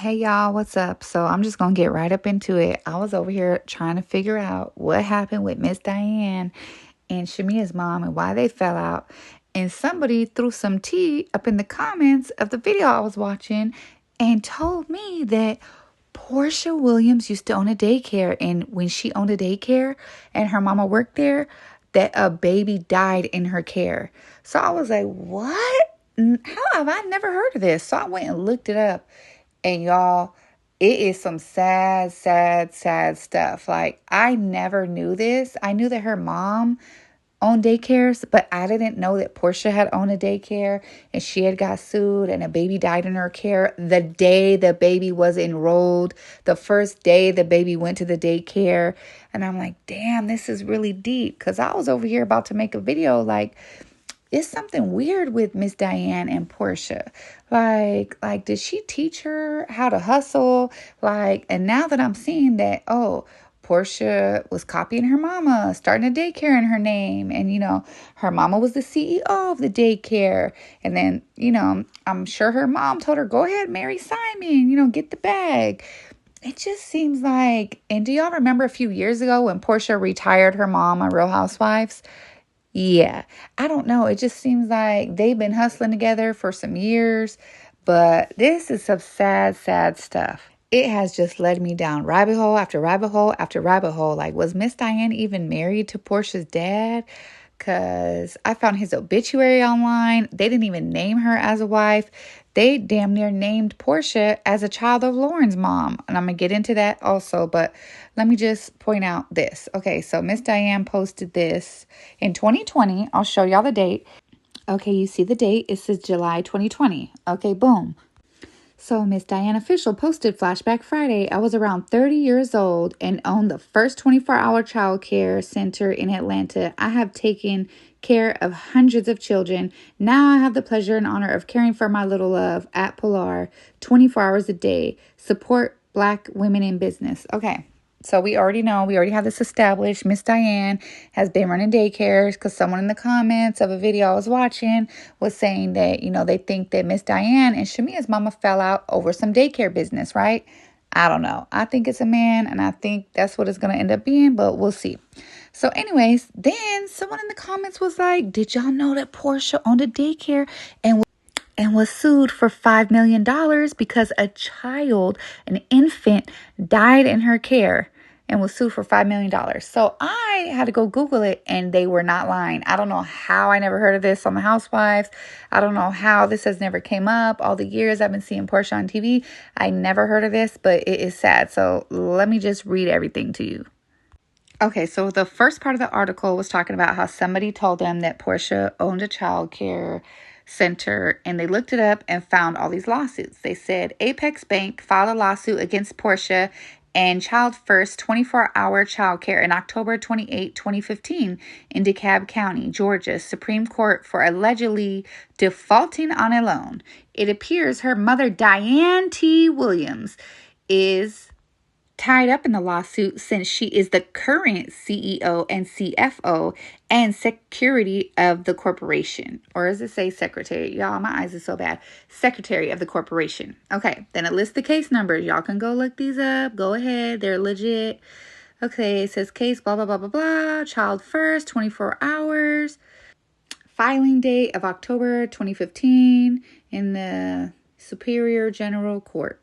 Hey y'all, what's up? So I'm just gonna get right up into it. I was over here trying to figure out what happened with Miss Diane and Shamia's mom and why they fell out. And somebody threw some tea up in the comments of the video I was watching and told me that Porsha Williams used to own a daycare, and when she owned a daycare and her mama worked there, that a baby died in her care. So I was like, what? How have I never heard of this? So I went and looked it up. And y'all, it is some sad stuff. Like, I never knew this. I knew that her mom owned daycares, but I didn't know that Porsha had owned a daycare and she had got sued and a baby died in her care the day the baby was enrolled, the first day the baby went to the daycare. And I'm like, damn, this is really deep, because I was over here about to make a video like, it's something weird with Miss Diane and Porsha. Like, did she teach her how to hustle? And now that I'm seeing that, Porsha was copying her mama, starting a daycare in her name. And, her mama was the CEO of the daycare. And then, I'm sure her mom told her, go ahead, marry Simon, get the bag. It just seems like, and do y'all remember a few years ago when Porsha retired her mom on Real Housewives? Yeah, I don't know. It just seems like they've been hustling together for some years, but this is some sad stuff. It has just led me down rabbit hole after rabbit hole after rabbit hole. Like, was Miss Diane even married to Porsha's dad? Because I found his obituary online. They didn't even name her as a wife. They damn near named Porsha as a child of Lauren's mom. And I'm going to get into that also. But let me just point out this. Okay, so Miss Diane posted this in 2020. I'll show y'all the date. Okay, you see the date. It says July 2020. Okay, boom. So Miss Diane Official posted Flashback Friday. I was around 30 years old and owned the first 24-hour childcare center in Atlanta. I have taken care of hundreds of children. Now I have the pleasure and honor of caring for my little love at Pilar 24 hours a day. Support Black women in business. Okay. So we already have this established. Miss Diane has been running daycares, because someone in the comments of a video I was watching was saying that, they think that Miss Diane and Shamia's mama fell out over some daycare business, right? I don't know. I think it's a man, and I think that's what it's going to end up being, but we'll see. So anyways, then someone in the comments was like, did y'all know that Porsha owned a daycare and was sued for $5 million because a child, an infant, died in her care and was sued for $5 million. So I had to go Google it, and they were not lying. I don't know how I never heard of this on the Housewives. I don't know how this has never came up. All the years I've been seeing Porsha on TV, I never heard of this, but it is sad. So let me just read everything to you. Okay, so the first part of the article was talking about how somebody told them that Porsha owned a child care center, and they looked it up and found all these lawsuits. They said Apex Bank filed a lawsuit against Porsha and Child First 24-hour childcare in October 28, 2015 in DeKalb County, Georgia, Supreme Court for allegedly defaulting on a loan. It appears her mother, Diane T. Williams, is tied up in the lawsuit since she is the current CEO and CFO and secretary of the corporation. Or does it say secretary? Y'all, my eyes are so bad. Secretary of the corporation. Okay, then it lists the case numbers. Y'all can go look these up. Go ahead. They're legit. Okay, it says case blah, blah, blah, blah, blah. Child First, 24 hours. Filing date of October 2015 in the Superior General Court.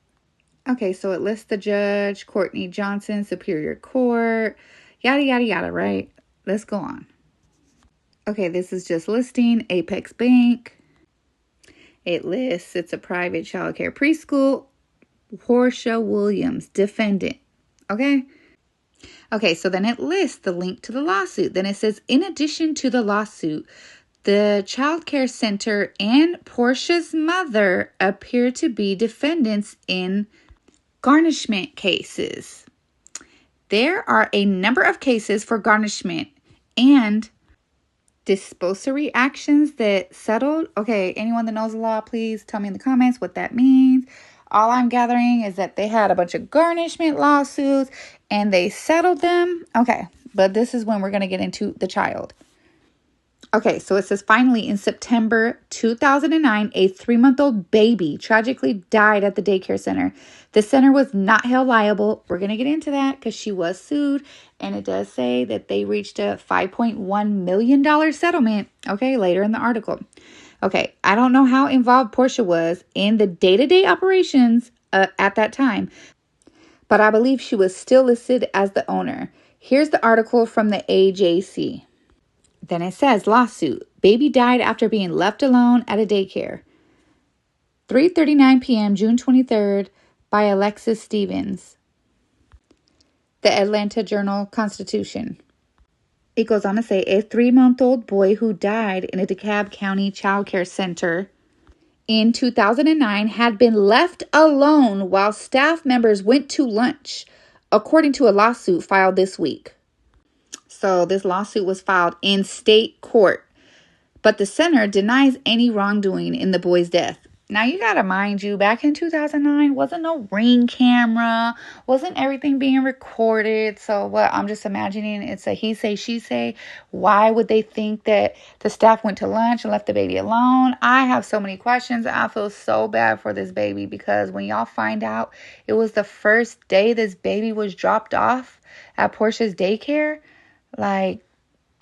Okay, so it lists the judge, Courtney Johnson, Superior Court, yada, yada, yada, right? Let's go on. Okay, this is just listing Apex Bank. It lists it's a private childcare preschool. Porsha Williams, defendant. Okay? Okay, so then it lists the link to the lawsuit. Then it says, in addition to the lawsuit, the childcare center and Porsha's mother appear to be defendants in garnishment cases. There are a number of cases for garnishment and disposory actions that settled. Okay, anyone that knows the law, please tell me in the comments what that means. All I'm gathering is that they had a bunch of garnishment lawsuits and they settled them. Okay, but this is when we're going to get into the child. Okay, so it says, finally, in September 2009, a 3-month-old baby tragically died at the daycare center. The center was not held liable. We're going to get into that because she was sued. And it does say that they reached a $5.1 million settlement, okay, later in the article. Okay, I don't know how involved Porsha was in the day-to-day operations at that time, but I believe she was still listed as the owner. Here's the article from the AJC. Then it says, lawsuit. Baby died after being left alone at a daycare. 3:39 p.m. June 23rd by Alexis Stevens. The Atlanta Journal-Constitution. It goes on to say, a 3-month-old boy who died in a DeKalb County childcare center in 2009 had been left alone while staff members went to lunch, according to a lawsuit filed this week. So this lawsuit was filed in state court, but the center denies any wrongdoing in the boy's death. Now, you got to mind you, back in 2009, wasn't no Ring camera, wasn't everything being recorded. So what I'm just imagining, it's a he say, she say. Why would they think that the staff went to lunch and left the baby alone? I have so many questions. I feel so bad for this baby because when y'all find out it was the first day this baby was dropped off at Porsha's daycare, like,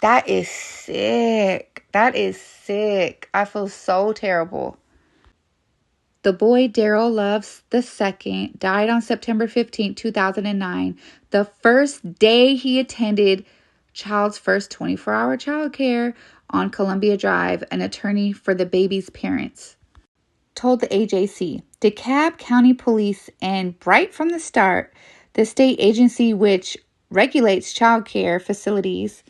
that is sick. That is sick. I feel so terrible. The boy, Darryl Loves II, died on September 15, 2009, the first day he attended Child's First 24-hour childcare on Columbia Drive. An attorney for the baby's parents told the AJC. DeKalb County Police, and right from the start, the state agency which regulates childcare facilities,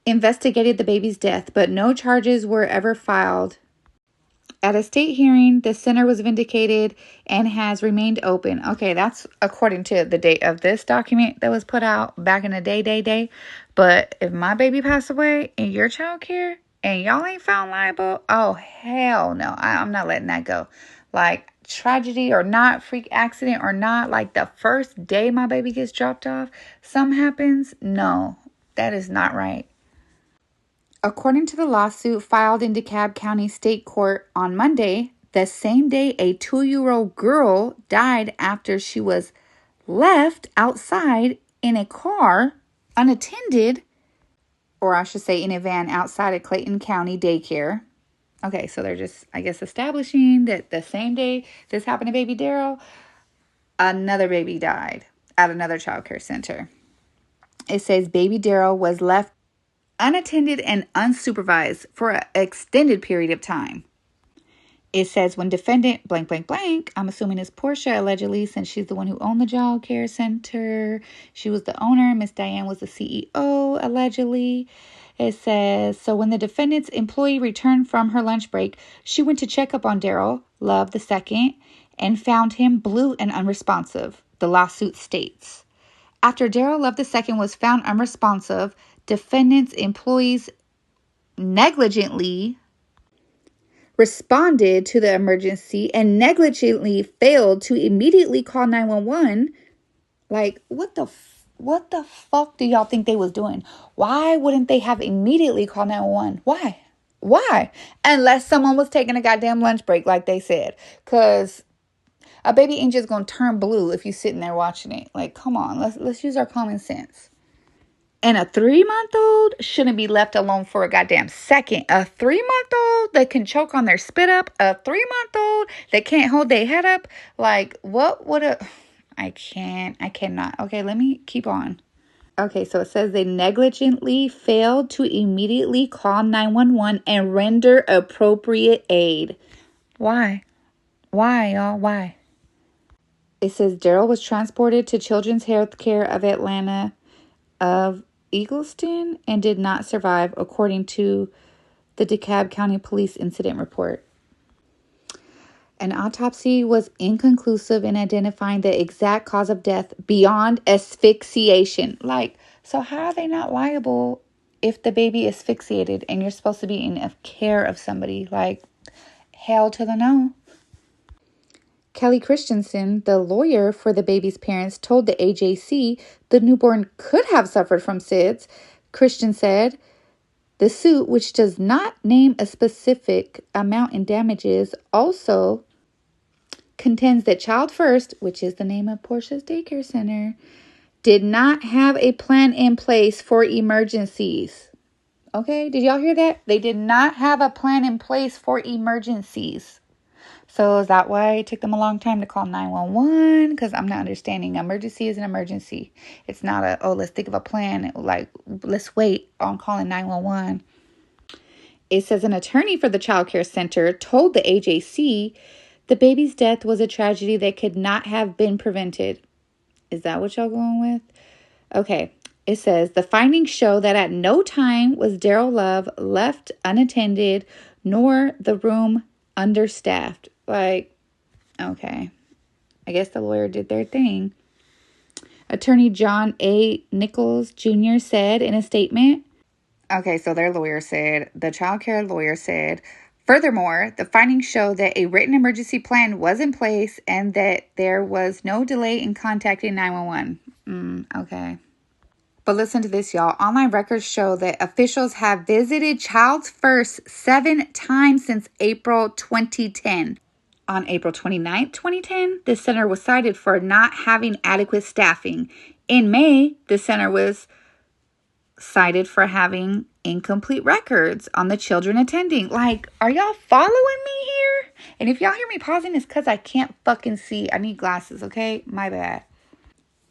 investigated the baby's death, but no charges were ever filed. At a state hearing, the center was vindicated and has remained open. Okay, that's according to the date of this document that was put out back in the day. But if my baby passed away in your child care and y'all ain't found liable, oh, hell no. I'm not letting that go. Like, tragedy or not, freak accident or not, like the first day my baby gets dropped off, something happens. No, that is not right. According to the lawsuit filed in DeKalb County State Court on Monday, the same day a 2-year-old girl died after she was left outside in a car, unattended, or I should say in a van outside of Clayton County Daycare. Okay, so they're just, I guess, establishing that the same day this happened to baby Darryl, another baby died at another childcare center. It says baby Darryl was left unattended and unsupervised for an extended period of time. It says when defendant blank, I'm assuming it's Porsha allegedly, since she's the one who owned the child care center. She was the owner. Miss Diane was the CEO allegedly. It says, so when the defendant's employee returned from her lunch break, she went to check up on Darryl Love II and found him blue and unresponsive, the lawsuit states. After Darryl Love II was found unresponsive, defendant's employees negligently responded to the emergency and negligently failed to immediately call 911. Like, what the fuck do y'all think they was doing? Why wouldn't they have immediately called 911? Why? Unless someone was taking a goddamn lunch break, like they said. Because a baby ain't just gonna turn blue if you sitting there watching it. Like, come on, let's use our common sense. And a 3-month-old shouldn't be left alone for a goddamn second. A 3-month-old that can choke on their spit up. A 3-month-old that can't hold their head up. Like, what would a... I cannot. Okay, let me keep on. Okay, so it says they negligently failed to immediately call 911 and render appropriate aid. Why? Why, y'all? Why? It says Darryl was transported to Children's Healthcare of Atlanta of Eagleston and did not survive, according to the DeKalb County Police Incident Report. An autopsy was inconclusive in identifying the exact cause of death beyond asphyxiation. Like, so how are they not liable if the baby is asphyxiated and you're supposed to be in care of somebody? Like, hell to the no. Kelly Christensen, the lawyer for the baby's parents, told the AJC the newborn could have suffered from SIDS. Christian said The suit, which does not name a specific amount in damages, also contends that Child First, which is the name of Porsha's daycare center, did not have a plan in place for emergencies. Okay, did y'all hear that? They did not have a plan in place for emergencies. So is that why it took them a long time to call 911? Because I'm not understanding. Emergency is an emergency. It's not let's think of a plan. Like, let's wait on calling 911. It says an attorney for the Child Care Center told the AJC the baby's death was a tragedy that could not have been prevented. Is that what y'all going with? Okay. It says the findings show that at no time was Darryl Love left unattended, nor the room understaffed. Like, okay. I guess the lawyer did their thing. Attorney John A. Nichols Jr. said in a statement. Okay, so their lawyer said, the child care lawyer said, furthermore, the findings show that a written emergency plan was in place and that there was no delay in contacting 911. Okay. But listen to this, y'all. Online records show that officials have visited Child First 7 times since April 2010. On April 29, 2010, the center was cited for not having adequate staffing. In May, the center was cited for having incomplete records on the children attending. Like, are y'all following me here? And if y'all hear me pausing, it's because I can't fucking see. I need glasses, okay? My bad.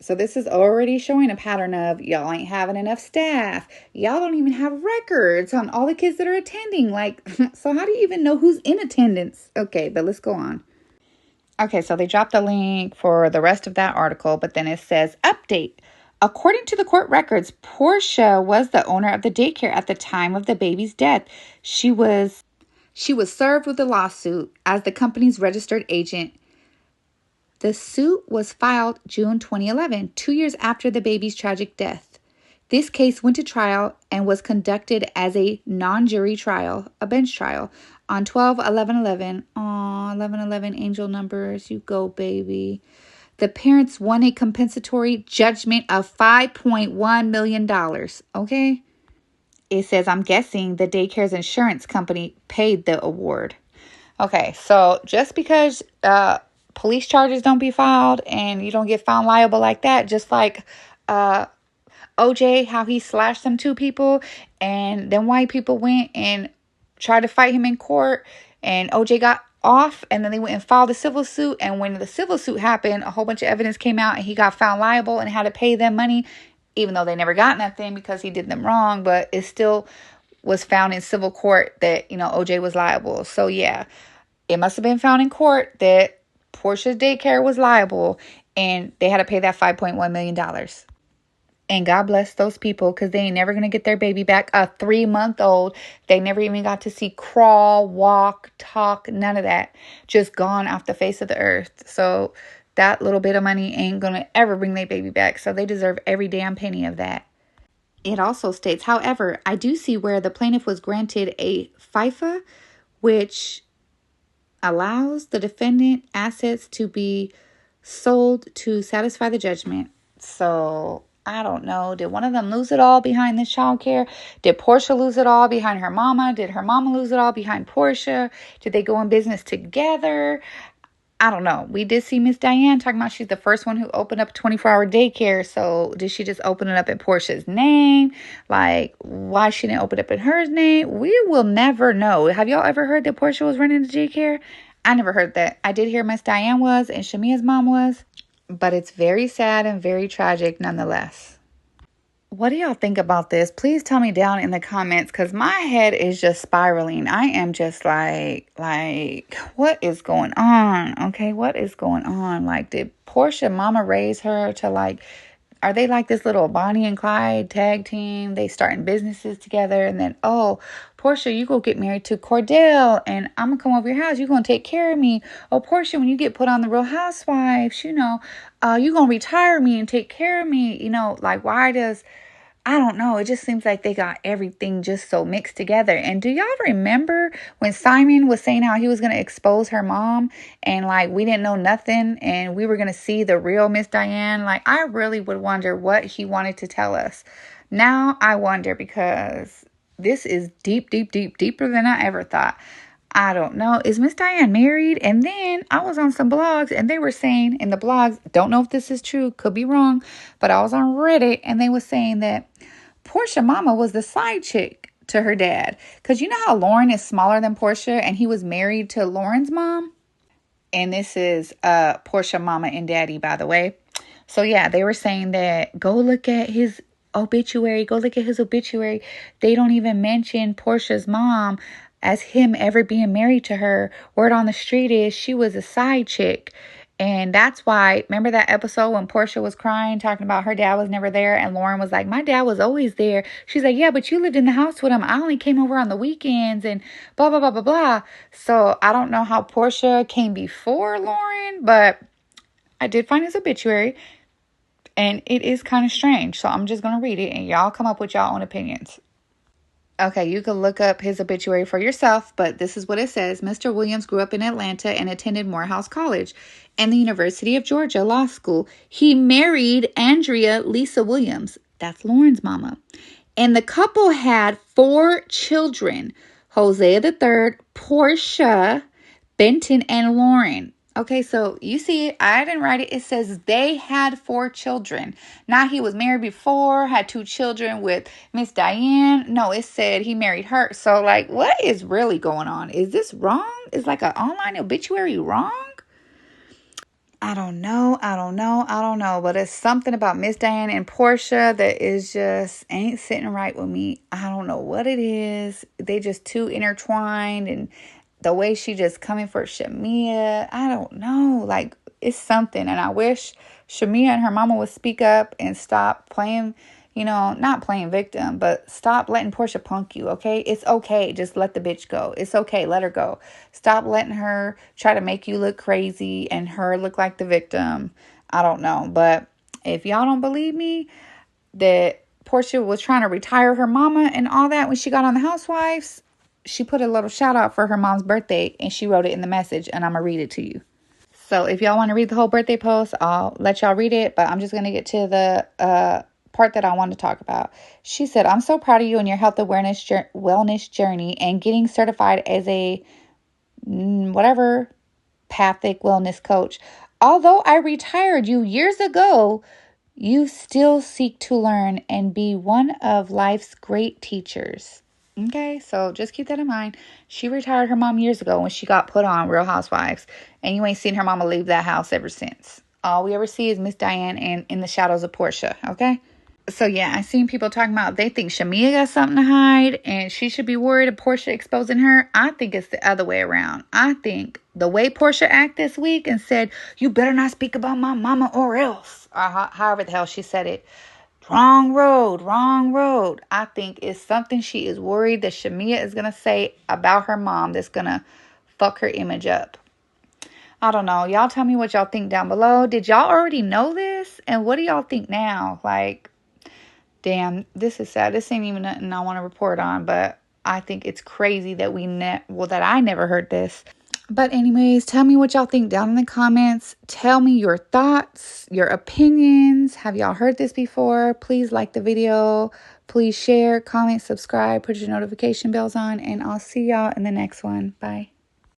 So this is already showing a pattern of y'all ain't having enough staff. Y'all don't even have records on all the kids that are attending. Like, so how do you even know who's in attendance? Okay, but let's go on. Okay, so they dropped the link for the rest of that article, but then it says, update. According to the court records, Porsha was the owner of the daycare at the time of the baby's death. She was served with a lawsuit as the company's registered agent. The suit was filed June 2011, 2 years after the baby's tragic death. This case went to trial and was conducted as a non-jury trial, a bench trial, on 12/11/11. Aw, 11/11 angel numbers, you go, baby. The parents won a compensatory judgment of $5.1 million, okay? It says, I'm guessing the daycare's insurance company paid the award. Okay, so just because police charges don't be filed and you don't get found liable like that, just like OJ, how he slashed them two people and then white people went and tried to fight him in court and OJ got off and then they went and filed a civil suit, and when the civil suit happened, a whole bunch of evidence came out and he got found liable and had to pay them money, even though they never got nothing because he did them wrong, but it still was found in civil court that, OJ was liable. So yeah, it must have been found in court that Porsha's daycare was liable and they had to pay that $5.1 million. And God bless those people, because they ain't never going to get their baby back. A 3-month-old. They never even got to see crawl, walk, talk, none of that. Just gone off the face of the earth. So that little bit of money ain't going to ever bring their baby back. So they deserve every damn penny of that. It also states, however, I do see where the plaintiff was granted a FIFA, which allows the defendant assets to be sold to satisfy the judgment. So I don't know. Did one of them lose it all behind this child care? Did Porsha lose it all behind her mama? Did her mama lose it all behind Porsha? Did they go in business together? I don't know. We did see Miss Diane talking about she's the first one who opened up 24-hour daycare. So did she just open it up in Porsha's name? Like, why she didn't open it up in her name? We will never know. Have y'all ever heard that Porsha was running the daycare? I never heard that. I did hear Miss Diane was and Shamia's mom was. But it's very sad and very tragic nonetheless. What do y'all think about this? Please tell me down in the comments, because my head is just spiraling. I am just like, what is going on? Okay, what is going on? Like, did Porsha mama raise her to are they like this little Bonnie and Clyde tag team? They starting businesses together and then, oh, Porsha, you go get married to Cordell and I'm going to come over your house. You're going to take care of me. Oh, Porsha, when you get put on the Real Housewives, you're going to retire me and take care of me. Why does... I don't know. It just seems like they got everything just so mixed together. And do y'all remember when Simon was saying how he was going to expose her mom and we didn't know nothing and we were going to see the real Miss Diane? I really would wonder what he wanted to tell us. Now I wonder, because this is deep, deep, deep, deeper than I ever thought. I don't know. Is Miss Diane married? And then I was on some blogs and they were saying in the blogs, don't know if this is true, could be wrong, but I was on Reddit and they were saying that Porsha mama was the side chick to her dad. Because you know how Lauren is smaller than Porsha and he was married to Lauren's mom? And this is Porsha mama and daddy, by the way. So yeah, they were saying that go look at his obituary. Go look at his obituary. They don't even mention Porsha's mom as him ever being married to her. Word on the street is she was a side chick. And that's why, remember that episode when Porsha was crying, talking about her dad was never there, and Lauren was like, my dad was always there. She's like, yeah, but you lived in the house with him. I only came over on the weekends and blah, blah, blah, blah, blah. So I don't know how Porsha came before Lauren, but I did find his obituary, and it is kind of strange. So I'm just going to read it, and y'all come up with y'all own opinions. Okay, you can look up his obituary for yourself, but this is what it says. Mr. Williams grew up in Atlanta and attended Morehouse College and the University of Georgia Law School. He married Andrea Lisa Williams. That's Lauren's mama. And the couple had 4 children. Hosea III, Porsha, Benton, and Lauren. Okay, so you see, I didn't write it. It says they had 4 children. Not he was married before, had 2 children with Miss Diane. No, it said he married her. So, like, what is really going on? Is this wrong? Is like an online obituary wrong? I don't know. But it's something about Miss Diane and Porsha that is just ain't sitting right with me. I don't know what it is. They just too intertwined, and the way she just coming for Shamia, I don't know. Like, it's something. And I wish Shamia and her mama would speak up and stop playing, not playing victim, but stop letting Porsha punk you, okay? It's okay. Just let the bitch go. It's okay. Let her go. Stop letting her try to make you look crazy and her look like the victim. I don't know. But if y'all don't believe me that Porsha was trying to retire her mama and all that when she got on the Housewives, she put a little shout out for her mom's birthday and she wrote it in the message, and I'm going to read it to you. So if y'all want to read the whole birthday post, I'll let y'all read it, but I'm just going to get to the part that I want to talk about. She said, I'm so proud of you and your health awareness wellness journey and getting certified as a whatever pathic wellness coach. Although I retired you years ago, you still seek to learn and be one of life's great teachers. Okay, so just keep that in mind. She retired her mom years ago when she got put on Real Housewives, and you ain't seen her mama leave that house ever since. All we ever see is Miss Diane and in the shadows of Porsha, okay? So yeah, I seen people talking about they think Shamia got something to hide and she should be worried of Porsha exposing her. I think it's the other way around. I think the way Porsha acted this week and said, you better not speak about my mama or else, or however the hell she said it. Wrong road. I think it's something she is worried that Shamia is going to say about her mom that's going to fuck her image up. I don't know. Y'all tell me what y'all think down below. Did y'all already know this? And what do y'all think now? Like, damn, this is sad. This ain't even nothing I want to report on, but I think it's crazy that that I never heard this. But anyways, tell me what y'all think down in the comments. Tell me your thoughts, your opinions. Have y'all heard this before? Please like the video. Please share, comment, subscribe, put your notification bells on, and I'll see y'all in the next one. Bye.